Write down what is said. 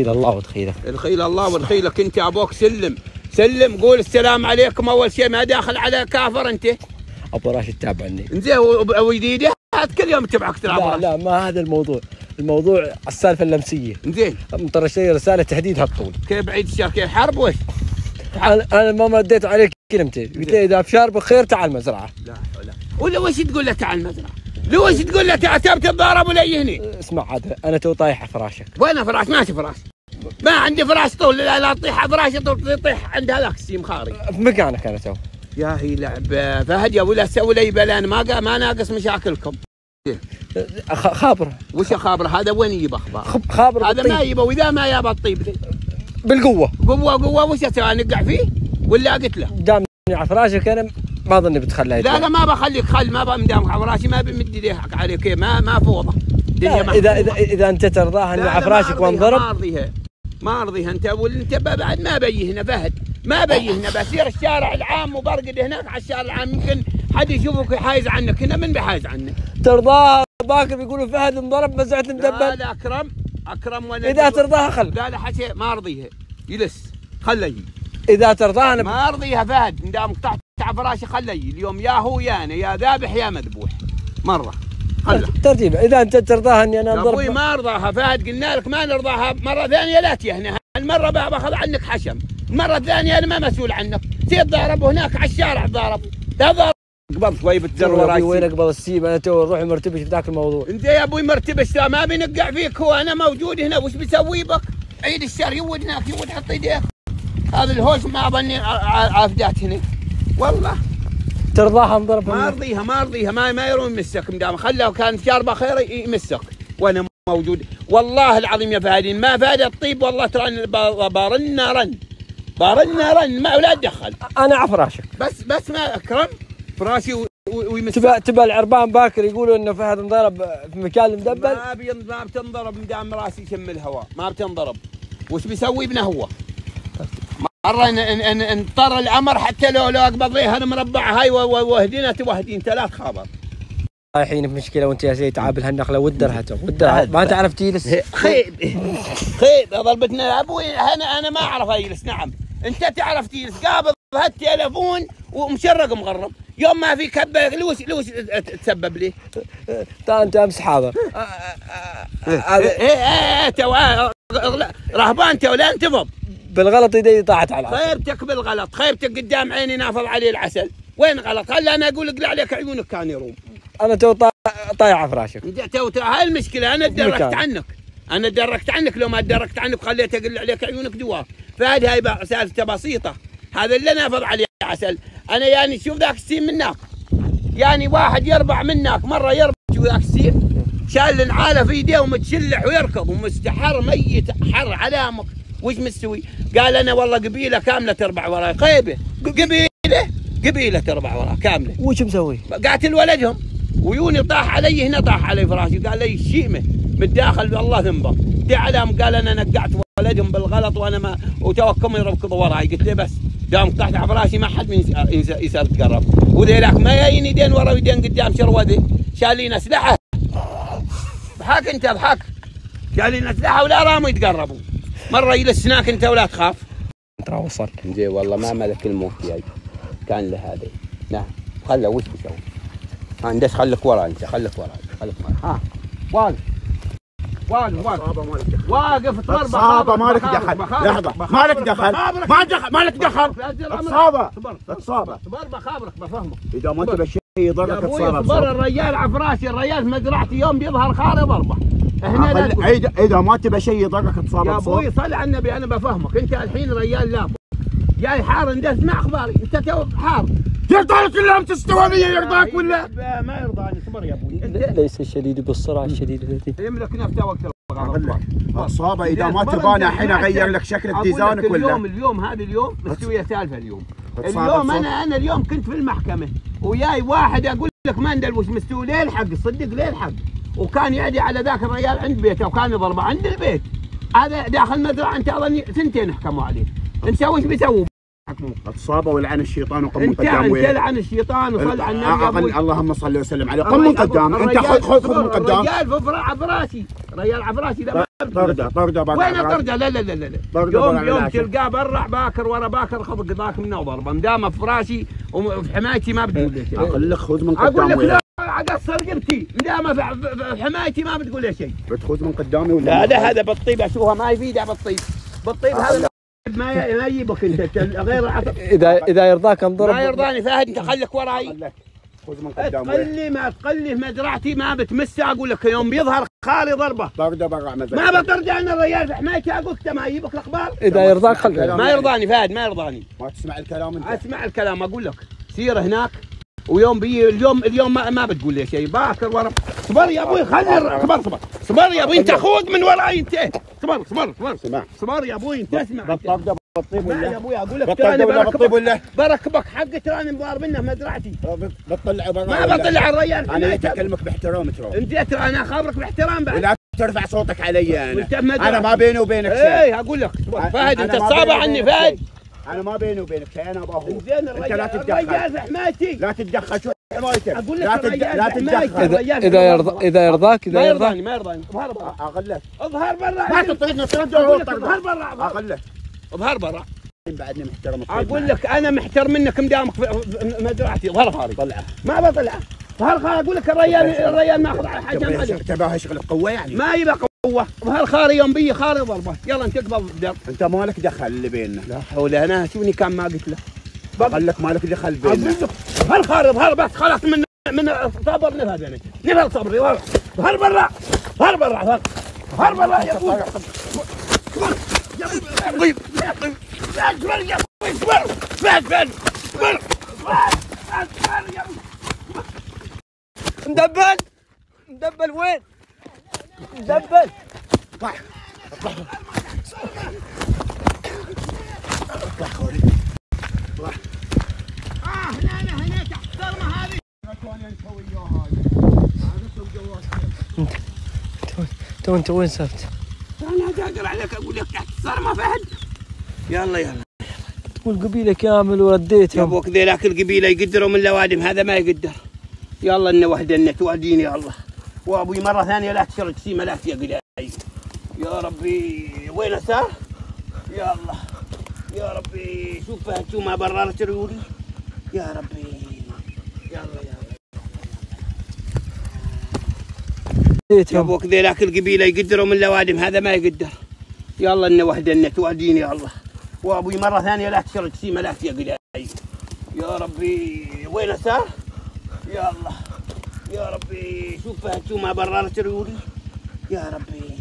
دخيل الله ودخيلك. دخيل الله ودخيلك انت ابوك. سلم قول السلام عليكم اول شيء، ما داخل على كافر انت. ابو راشد تابعني. زين وجديده كل يوم تبعك تلعب. لا ما هذا الموضوع السالفه اللمسيه. زين مطرش لي رساله تهديد هالطول. كيف بعيد الشركه حرب وش؟ انا ما مديت عليك كلمتين، قلت لي اذا بشاربك خير تعال المزرعه. لا ولا وش تقول له تعال المزرعه؟ لو وش تقول له تعال تتضارب ولا يهني؟ اسمع عاد انا تو طايح على فراشك. وين فراش؟ ماشي فراش. ما عندي فراش طول. لا تطيح على فراشي طول، تطيح عند هذاك السيم خاري. في مكانك انا تو. يا هي لعبه فهد يا ولا سوي لي بلان ما ناقص مشاكلكم. خابره. وش خابره؟ هذا وين يجيب اخبار؟ خابره هذا ما يبى، واذا ما يبى الطيب بالقوه. قوه وش اسوي؟ نقع فيه ولا قلت له؟ دامني على فراشك انا ما اظني بتخلى. لا ما بخليك ما بمدامك على فراشي، ما بمد ايديك عليك. ما فوضى. اذا انت ترضاها اني على فراشك وانضرب. ما ارضيها انت انت بعد ما بيهنا فهد، ما بيهنا بسير الشارع العام وبرقد هناك على الشارع العام، يمكن حد يشوفك حايز عنك. هنا من بحايز عنك؟ ترضاها باكر بيقولوا فهد انضرب مزعه مدبل. لا اكرم وانا اذا ترضاها خل. لا حكي ما ارضيها يلس خله يجي. اذا ترضاها انا ما ارضيها فهد، ان دام قطعت على فراشي خله يجي اليوم، يا هو يا انا، يا ذابح يا مذبوح مره. خله ترتيبه. اذا انت ترضاها اني انا انضرب. ابوي ما ارضاها فهد، قلنا لك ما نرضاها مره ثانيه لا تيهنا. المره باخذ عنك حشم، المره الثانيه انا ما مسؤول عنك. تضارب هناك على الشارع ضارب. لا ضارب قبل شوي بتزر وراي. وين اقبل السيب؟ انا تو نروح مرتبش في ذاك الموضوع. انت يا ابوي مرتبش، لا ما بنقع فيك. هو انا موجود هنا وش بسوي بك؟ عيد الشر يود هناك، يود حط يديك. هذا الهوش ما ظني عافدات هنا والله. ترضاها انضرب؟ ما ارضيها ما يروم يمسك مدام. خله كان شاربه خير يمسك وانا موجود. والله العظيم يا فهد ما فاد الطيب والله. ترى بارنا رن ما ولا تدخل. انا على فراشك بس ما اكرم فراشي ويمسك. تبى العربان باكر يقولوا انه فهد انضرب في مكان مدبل. ما بتنضرب مدام راسي يشم الهواء، ما بتنضرب. وش بيسوي ابنه هو؟ مرة انطر الامر حتى لو اقبض ليها المربع هاي وهدينا توهدين 3 خبر. رايحين في مشكله وانت يا سيدي تعابل هالنخله ودرها ما تعرف تجلس. خيب ضربتنا ابوي. انا ما اعرف اجلس. نعم انت تعرف تجلس. قابض هالتليفون ومشرق مغرب. يوم ما في كبه لوش تسبب لي. انت امس حاضر. رهبان ولا انتفض بالغلط يدي طاحت على العسل. خيبتك بالغلط، خيبتك قدام عيني نافض عليه العسل. وين غلط؟ هلا انا اقول اقلع عليك عيونك كان يروم. انا تو طايح على فراشك. هاي المشكله. انا تدركت عنك. لو ما تدركت عنك خليت اقلع عليك عيونك دوار. فهذه هاي سالفته بسيطه. هذا اللي نافض عليه عسل. انا يعني شوف ذاك السيم منك، يعني واحد يربع منك مره يربع ذاك السيم، شال النعاله في يديه ومتشلح ويركض ومستحر ميت حر علامك. وش مستوي؟ قال انا والله قبيله كامله تربع وراي. خيبه قبيله تربع وراي كامله. وش مسوي؟ قاتل ولدهم ويوني طاح علي هنا، طاح علي فراشي. قال لي الشيمه من الداخل والله ذنبك تعلم. قال انا نقعت ولدهم بالغلط وانا ما وتوكم يركضوا وراي. قلت له بس دام طحت على فراشي ما حد يسال تقرب. وذيلاك ما جايين يدين ورا ويدين قدام شروذي شالين اسلحه. اضحك انت اضحك. شالين اسلحه ولا راموا يتقربوا. مره يلسناك انت ولا تخاف. ترى وصل. زين والله ما ملك الموت جاي كان له هذا. نعم خله وش بيسوي؟ ندش خليك ورا انت. خليك ورا. ها واقف تمربخ. صابه مالك دخل. لحظه مالك دخل. مالك دخل. صابه تمربخ خابرك بفهمك. اذا ما تبي شيء يضرك تصابه. صبر الرجال عفراشي. الرجال مزرعتي يوم بيظهر خاري ضربه. هنا اذا ما تبي شيء يضرك تصابه. يا ابوي صل على النبي انا بفهمك. انت الحين رجال لابو جاي حار ندز مع اخباري. انت تو حار يرضاك كلهم تستوى بي يرضاك ولا؟ ما يرضاني. صبر يا ابوي. ليس الشديد بالسرعه الشديده التي يملك نفسه وقت الصابه. اذا ما تباني الحين اغير لك شكل ديزاينك ولا؟ اليوم هذا اليوم مستويه سالفه. اليوم انا اليوم كنت في المحكمه وياي واحد اقول لك ما ندلوش مستوي. ليه الحق صدق ليه الحق. وكان يعدي على ذاك الرجال عند بيته وكان يضربه عند البيت. هذا داخل مزرعه انت اظني 2 حكموا عليه. انت وش بيسووا؟ تموت. الصابه ولعن الشيطان وقم من قدام انت لعن الشيطان وصل على النبي. اللهم صل وسلم عليه. قم من قدام. انت خذ من قدام. رجال عفراسي، رجال عفراسي. طرده وين طرده؟ لا يوم تلقاه برع باكر ورا باكر خذ قضاك منه وضربه. مدام فراشي وفي حمايتي ما بتقول لي شيء. اقول لك خذ من قدامي. اقول لك لا اقصر قبتي، مدام في حمايتي ما بتقول لي شيء. بتخذ من قدامي ولا لا هذا بالطيب اشوفها ما يفيدها بالطيب. هذا ما يجيبك انت غير اذا يرضاك انضرب. ما يرضاني فهد، انت خليك وراي. خذ من قدامي. تقلي ما تقلي مزرعتي ما بتمسها. اقول لك يوم بيظهر خالي ضربه. طرده برا مزرعتي. ما بطرده انا الرجال في حمايتي. اقول لك ما يجيبك الاخبار. اذا يرضاك خليه. ما يرضاني فهد، ما يرضاني. ما تسمع الكلام انت. اسمع الكلام. اقول لك سير هناك ويوم بيجي اليوم ما بتقول لي شيء. باكر ورا. صبر يا ابوي. خلي صبر يا ابوي. انت خذ من وراي انت. صبر يا ابوي. انت اسمع. بطيب ولا يا ابوي اقول لك بطيب ولا بركبك حق تراني مضارب منه مزرعتي. بتطلع برا. ما بطلع الرجال. انا اكلمك باحترام ترى. انت انا اخابرك باحترام بعد. ولا ترفع صوتك علي. انا ما بيني وبينك شيء. ايه اقول لك فهد انت تصابع عني فهد. انا ما بيني وبينك شيء. انا ابغى زين الرجال في حمايتي. لا تتدخل. شو حمايتك؟ اقول لك لا تتدخل. اذا يرضاك. ما يرضاني. اظهر برا. اغلك. اظهر برا. ما تطردني. اظهر برا. اغلك. اظهر برا. بعدني محترم. اقول لك انا محترم منك مدامك في مزرعتي. اظهر خاري. طلعه. ما بطلعه. اظهر خاري. اقول لك الرجال ماخذ حاجه عليه. تباها شغل قوه يعني. ما يبقى قوه. اظهر خاري. يوم بيجي خاري ضربه. يلا انت اقبض الدرب. انت مالك دخل اللي بيننا. لا حول. انا شوني كان ما قلت له. اقول لك مالك دخل بيننا. اظهر خاري. اظهر بس خلاص من صبر نفذ. نفذ صبري. اظهر برا. اظهر برا. اظهر برا يا ابوي. مدبل وين؟ مدبل. طح خوري. هنا تحت الصرمه هذه. انت وين سافت؟ انا داقر عليك اقول لك تحت الصرمه فهد. يلا تقول قبيله كامل ورديتهم. يا ابوك ذيلاك القبيله يقدروا من لوادم. هذا ما يقدر. يلا انه وحده تواديني يا الله. وابوي مره ثانيه لا تشرج سيمه لا تقلي. يا ربي وين صار؟ يا الله يا ربي. شوف فهد شو ما بررت ريولي. يا ربي يلا يا ابوك ذيلاك القبيله يقدروا من لوادم. هذا ما يقدر. يلا انه وحده تواديني يا الله. وابوي مره ثانيه لا تشرج سيمه لا تقلي. يا ربي وين صار؟ يا الله يا ربي. شوف فهد شو ما بررت ريولي. يا ربي